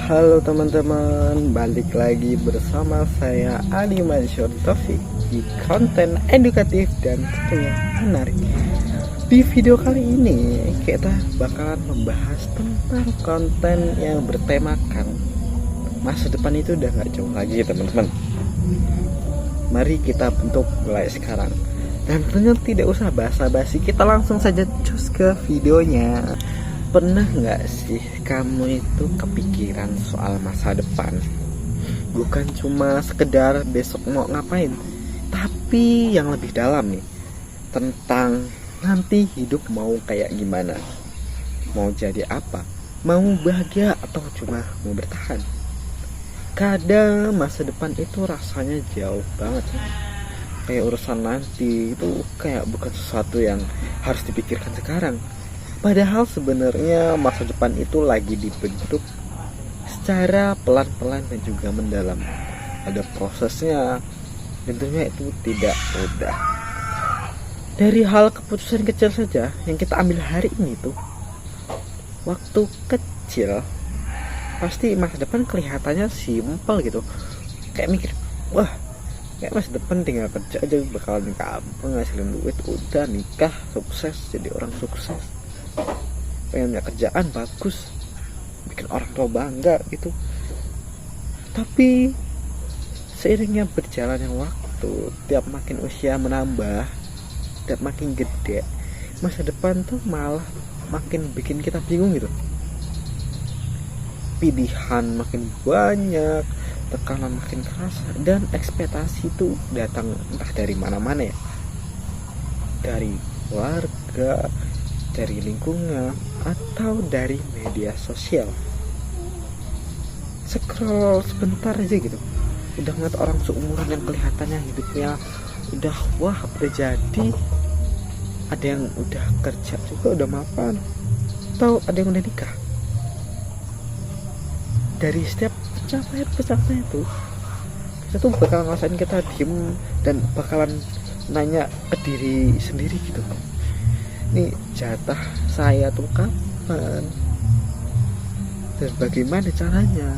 Halo teman-teman, balik lagi bersama saya Ali Mansur Taufik di konten edukatif dan tentunya menarik. Di video kali ini kita bakalan membahas tentang konten yang bertemakan masa depan itu udah gak jauh lagi teman-teman. Mari kita bentuk mulai sekarang. Dan tentunya tidak usah basa-basi, kita langsung saja cus ke videonya. Pernah nggak sih kamu itu kepikiran soal masa depan? Bukan cuma sekedar besok mau ngapain, tapi yang lebih dalam nih, tentang nanti hidup mau kayak gimana, mau jadi apa, mau bahagia atau cuma mau bertahan. Kadang masa depan itu rasanya jauh banget, kayak urusan nanti itu kayak bukan sesuatu yang harus dipikirkan sekarang. Padahal sebenarnya masa depan itu lagi dibentuk secara pelan-pelan dan juga mendalam. Ada prosesnya, tentunya itu tidak mudah. Dari hal keputusan kecil saja yang kita ambil hari ini tuh, waktu kecil pasti masa depan kelihatannya simpel gitu. Kayak mikir, wah kayak masa depan tinggal kerja aja, bakalan gampang ngasilin duit, udah nikah, sukses, jadi orang sukses, pengen punya kerjaan bagus, bikin orang tua bangga gitu. Tapi seiringnya berjalannya waktu, tiap makin usia menambah, tiap makin gede, masa depan tuh malah makin bikin kita bingung gitu. Pilihan makin banyak, tekanan makin keras, dan ekspektasi itu datang entah dari mana-mana ya, dari keluarga, dari lingkungan, atau dari media sosial. Scroll sebentar aja gitu, udah ngeliat orang seumuran yang kelihatannya hidupnya udah wah udah jadi, ada yang udah kerja juga, udah mapan, atau ada yang udah nikah. Dari setiap pencapaian itu, kita tuh bakalan ngerasain kita diem dan bakalan nanya ke diri sendiri gitu, nih jatah saya tuh kapan dan bagaimana caranya.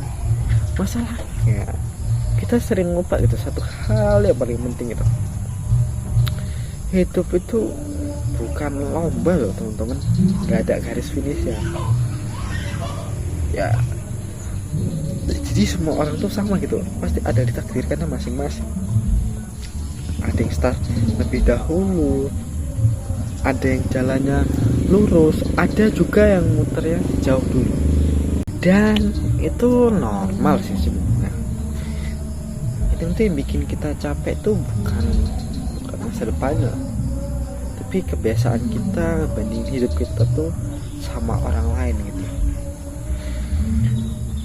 Masalahnya kita sering lupa gitu satu hal yang paling penting gitu. Hidup itu bukan lomba loh teman-teman, gak ada garis finish ya. Jadi semua orang tuh sama gitu, pasti ada ditakdirkannya masing-masing. Ada yang start lebih dahulu, ada yang jalannya lurus, ada juga yang muternya jauh dulu. Dan itu normal sih sebenarnya. Itu yang bikin kita capek tuh bukan masa depannya, tapi kebiasaan kita banding hidup kita tuh sama orang lain gitu.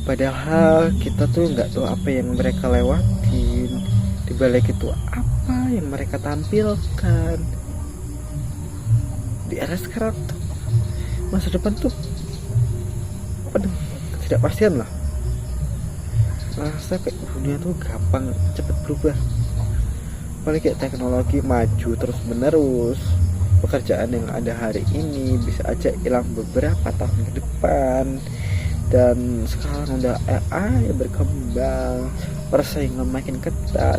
Padahal kita tuh nggak tahu apa yang mereka lewatin, dibalik itu apa yang mereka tampilkan. Di era sekarang tuh, masa depan tuh penuh ketidakpastian lah. Rasa kayak dunia tuh gampang cepet berubah. Apalagi kayak teknologi maju terus menerus, pekerjaan yang ada hari ini bisa aja hilang beberapa tahun ke depan. Dan sekarang udah AI berkembang, persaingan makin ketat,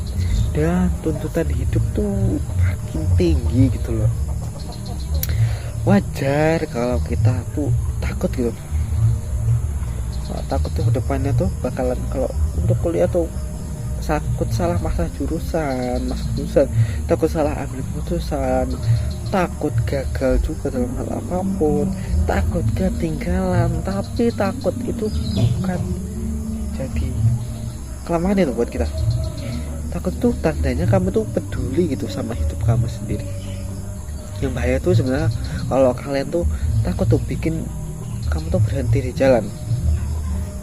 dan tuntutan hidup tuh makin tinggi gitu loh. Wajar kalau kita tuh takut gitu. Takut tuh depannya tuh bakalan, kalau untuk kuliah tuh takut salah masuk jurusan, takut salah ambil keputusan, takut gagal juga dalam hal apapun, takut ketinggalan. Tapi takut itu bukan jadi kelemahan itu buat kita. Takut tuh tandanya kamu tuh peduli gitu sama hidup kamu sendiri. Yang bahaya tuh sebenarnya kalau kalian tuh takut tuh bikin kamu tuh berhenti di jalan.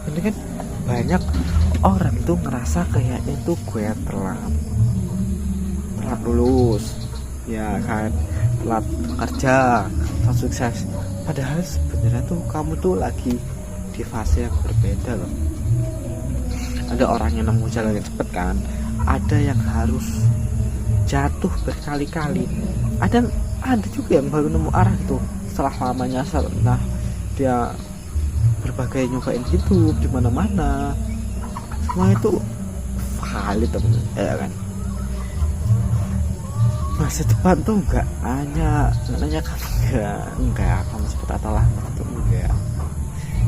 Ini kan banyak orang tuh ngerasa kayaknya tuh gue telat lulus ya kan, telat kerja, telat sukses. Padahal sebenarnya tuh kamu tuh lagi di fase yang berbeda loh. Ada orang yang nemu jalan yang cepet kan, ada yang harus jatuh berkali-kali, ada juga yang baru nemu arah itu setelah lama nyasar. Nah, dia berbagai nyobain hidup di mana-mana, semua itu valid temen, ya kan. Masa depan tuh nggak nanya kan, enggak kamu seperti atau lambat tuh enggak.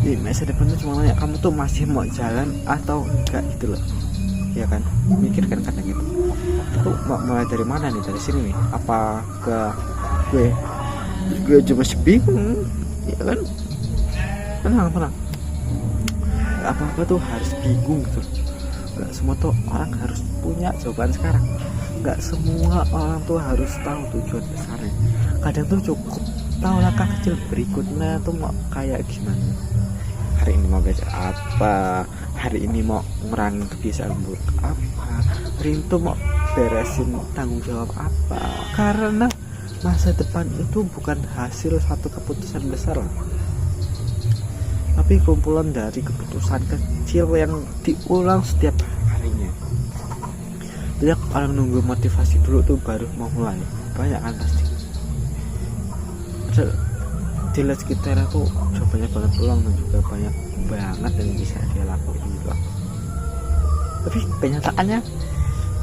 Jadi masa depan tuh cuma nanya kamu tuh masih mau jalan atau enggak gitu loh, ya kan. Mikirkan kadang gitu, aku mau mulai dari mana nih, dari sini nih apa ke gue aja masih bingung, ya kan. Tenang, nggak apa-apa tuh harus bingung gitu. Nggak semua tuh orang harus punya jawaban sekarang, nggak semua orang tuh harus tahu tujuan besarnya. Kadang tuh cukup tahu langkah kecil berikutnya tuh mau kayak gimana. Hari ini mau belajar apa, hari ini mau ngurangin kebiasaan buruk apa, hari ini tuh mau beresin tanggung jawab apa. Karena masa depan itu bukan hasil satu keputusan besar lah, tapi kumpulan dari keputusan kecil yang diulang setiap harinya. Banyak orang nunggu motivasi dulu tuh baru mau mulai, banyak kan pasti. Di sekitar aku banyak banget peluang dan juga banyak banget yang bisa dia lakuin gitu. Tapi kenyataannya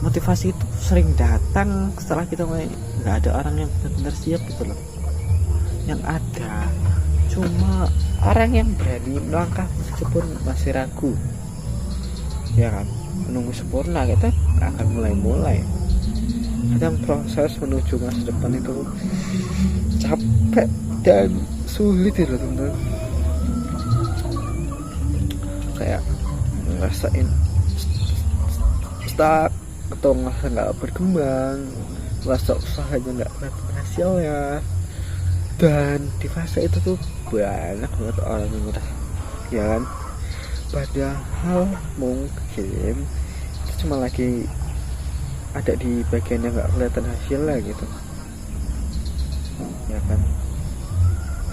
motivasi itu sering datang setelah kita mulai, nggak ada orang yang benar-benar siap gitu loh. Yang ada cuma orang yang berani melangkah meskipun masih ragu, ya kan. Menunggu sempurna kita akan mulai. Kadang proses menuju masa depan itu capek dan sulit ya teman-teman. Kayak ngerasain stuck atau ngerasa nggak berkembang, ngerasa usahanya nggak kelihatan hasilnya. Dan di fase itu tuh banyak banget orang yang udah, ya kan. Padahal mungkin itu cuma lagi ada di bagian yang nggak kelihatan hasilnya gitu, ya kan.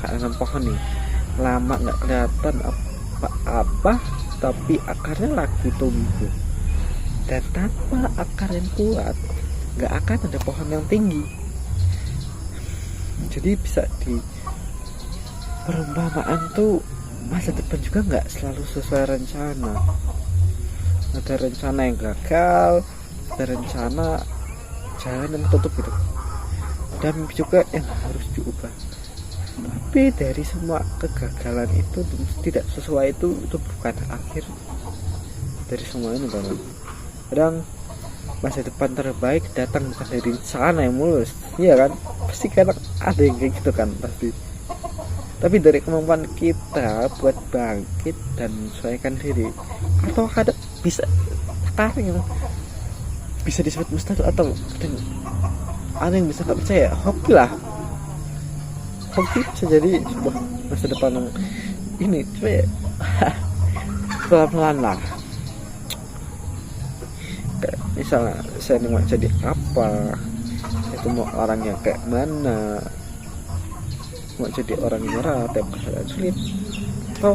Kayak pohon nih, lama nggak kelihatan apa-apa, tapi akarnya lagi tumbuh. Dan tanpa akar yang kuat, nggak akan ada pohon yang tinggi. Jadi bisa di perumpamaan tuh, masa depan juga nggak selalu sesuai rencana. Ada rencana yang gagal, ada rencana jalan yang tutup gitu, dan juga yang harus diubah. Tapi dari semua kegagalan itu tidak sesuai, itu bukan akhir dari semua ini kan. Kadang masa depan terbaik datang bukan dari sana yang mulus, iya kan. Pasti kadang ada yang kayak gitu kan pasti, tapi dari kemampuan kita buat bangkit dan menyesuaikan diri. Atau kadang bisa sekarang yang bisa disebut mustahil, atau ada yang bisa nggak percaya, hoki lah. Hoki bisa jadi sebuah masa depan yang ini, coba ya. Pelan-pelan lah. Kayak misalnya saya mau jadi apa, itu mau orang yang kayak mana, mau jadi orang yang nyerah tiap keadaan sulit, atau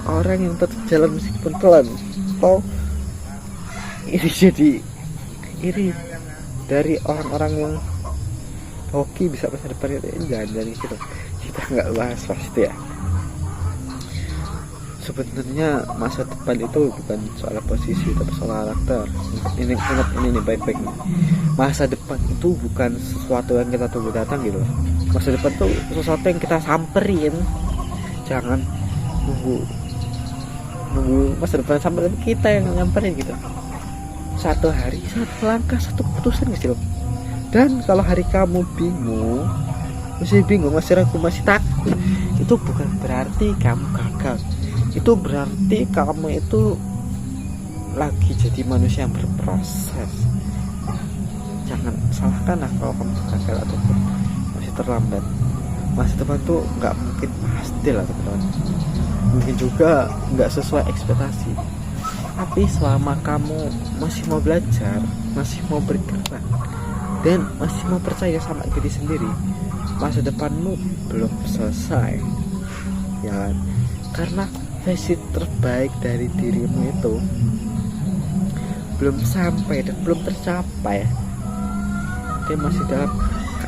orang yang tetap jalan meskipun pelan, atau ini jadi iri dari orang-orang yang hoki bisa masa depan itu. Jangan dari gitu, kita nggak bahas pasti ya. Sebenarnya masa depan itu bukan soal posisi, tapi soal karakter. Ingat ini baik-baik nih. Masa depan itu bukan sesuatu yang kita tunggu datang gitu. Masa depan itu sesuatu yang kita samperin. Jangan nunggu masa depan samperin, kita yang nyamperin gitu. Satu hari, satu langkah, satu keputusan gitu loh. Dan kalau hari kamu bingung, masih ragu, masih takut, itu bukan berarti kamu gagal. Itu berarti kamu itu lagi jadi manusia yang berproses. Jangan salahkan lah kalau kamu gagal ataupun masih terlambat. Masa depan tuh nggak mungkin pasti lah teman-teman. Mungkin juga nggak sesuai ekspektasi. Tapi selama kamu masih mau belajar, masih mau bergerak, dan masih mau percaya sama diri sendiri, masa depanmu belum selesai, ya. Karena versi terbaik dari dirimu itu belum sampai dan belum tercapai. Dia masih dalam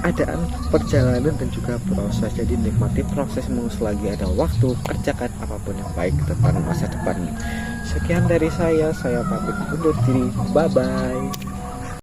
keadaan perjalanan dan juga proses. Jadi nikmati prosesmu selagi ada waktu, kerjakan apapun yang baik tentang masa depanmu. Sekian dari saya pamit undur diri, bye bye.